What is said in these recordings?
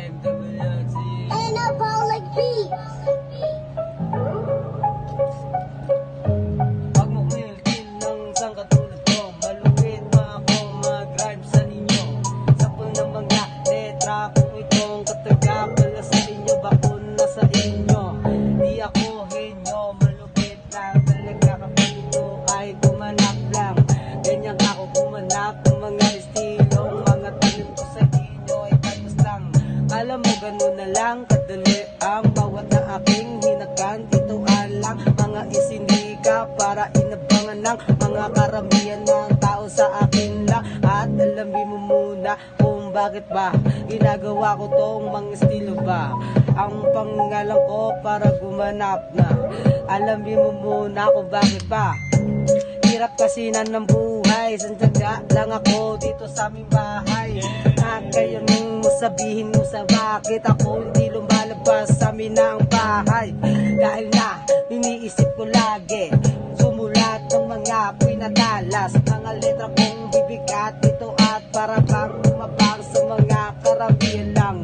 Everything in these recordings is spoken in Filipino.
MWC. Anabolic beats. Wag mo kilkin ng isang katulad ko. Malupit pa ako mag-rhyme sa inyo. Sapul ng mga letra kung itong kataga pala sa inyo. Bakun na sa inyo. Di ako henyo, malupit lang. Talaga kapag ito ay kumanap lang. Ganyan ako kumanap ng mga estilong mga talim ko sa inyo ay tapos lang. Alam mo ganun na lang kadali ang bawat na aking hinakan. Ito alang mga isindika para inabangan ng mga karamihan ng tao sa akin lang. At alamin mo muna kung bakit ba ginagawa ko tong mga estilo ba. Ang pangalan ko para gumanap na. Alamin mo muna kung bakit ba. Hirap kasi na ng buhay. Sandyaga lang ako dito sa aming bahay. At kaya nung sabihin mo sa bakit ako hindi lumalabas sa amin na ang bahay. Dahil na iniisip ko lagi sumulat ng mga pinadalas. Mga letra kong bibigat ito at para bang umabang sa mga karamihan lang.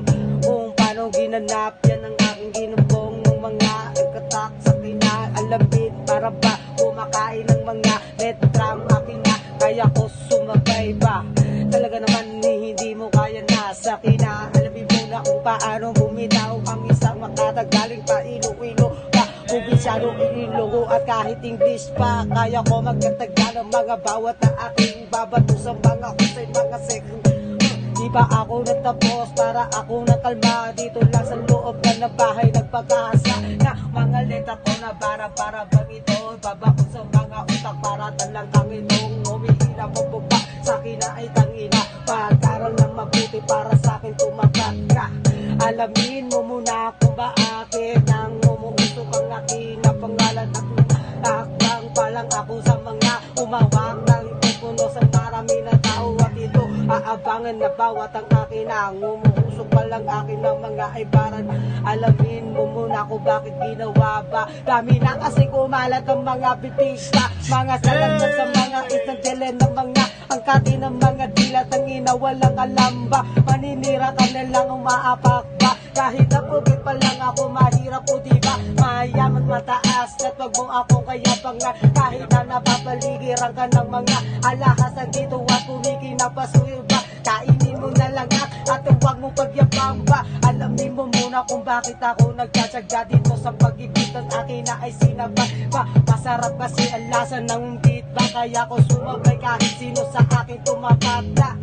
Kung paano ginanap yan ang aking ginumbong ng mga katak sa kinaalabit. Para ba kumakain ng mga letrang aking na kaya ko sumabay ba. Talaga naman hindi mo kaya na sa kinaalabit mo na kung paano bumitaw ang isang makatagaling pa Iloilo pa. Provinsyano Iloilo at kahit English pa kaya ko magkatagal ng mga bawat na aking babato sa mga kusay mga second. Di ba ako natapos para ako nakalma dito lang sa loob na bahay nagpag-asa na mga letra ko na para bang ito babako sa mga utak para talang kang itong umihila pababa sa akin na ay tangina pag-aral na mabuti para sa akin tumakat ka. Alamin mo muna kung bakit nang umuusok ang aking na pangalan at takbang pa lang ako sa mga umawak ng puno sa marami na tao at ito aabangan na bawat ang akin ang umuusok pa lang akin ng mga ibaran. Alamin mo muna kung bakit ginawa ba. Dami na kasi kumalat ang mga bibigta, mga salagyan sa mga isang delen ng mga angkati ng mga dilat ang ina walang alam ba. Maninira ka na lang umaapak ba. Kahit na pugit pa lang ako mahirap po diba. Mayaman mataas at wag mo ako kaya pangan. Kahit na napapaligiran ka ng mga alahasan dito at kumikinapasuyo ba. Kainin mo na lang at huwag mo pagyabang ba. Alamin mo muna kung bakit ako nagtsatsaga dito sa pag-ibig ng akin na ay sinabay ba. Masarap kasi ang lasa ng beat ba. Kaya ko sumabay kahit sino sa akin tumapata.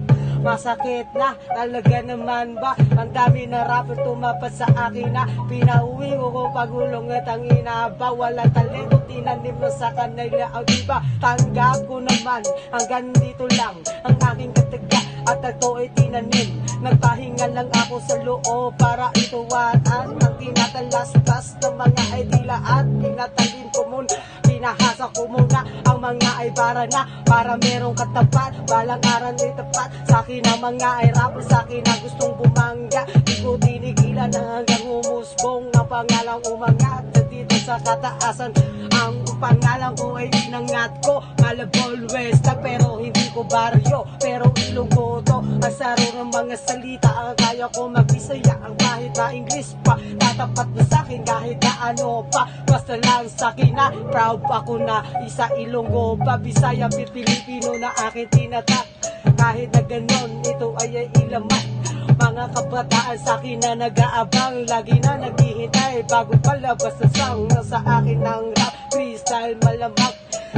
Masakit na, talaga naman ba. Ang dami na rapper tumapat sa akin na pinauwi ko kung pagulong at ang inaba. Walang talento, tinanim na sa kanila. O diba, tanggap ko naman hanggang dito lang ang aking kataga. At ito ay tinanim. Nagpahinga lang ako sa loob para ituwaan ang tinatalastas ng mga idila at pinatalim ko muna. Pinahasa ko muna ang mga ay para na para merong katapat. Balang araw ay tapat sa akin ang mga ay rapper sa akin na gustong bumangga. Di ko tinigilan hanggang humusbong ang pangalang umangat dito sa kataasan. Ang pangalan ko ay inangat ko Malabon West pero hindi ko baryo pero Ilonggo to. Ang saro ng mga salita ang kaya ko magbisaya ang kahit na English pa. Tatapat na sa akin kahit na ano pa. Basta lang sa akin na proud ako na isa Ilonggo pa. Bisaya, Pilipino na akin tinatak. Kahit na ganon ito ay ilaman. Mga kabataan sa akin na nag-aabang. Lagi na naghihintay bago palabas sa song sa akin ng rap freestyle malamang.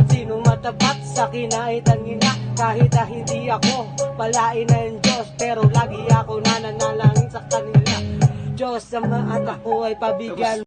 Sinong matapat sa akin na itangina. Kahit na hindi ako palain ng Diyos pero lagi ako nananalangin sa kanila. Diyos sa mga at ako ay pabigyan.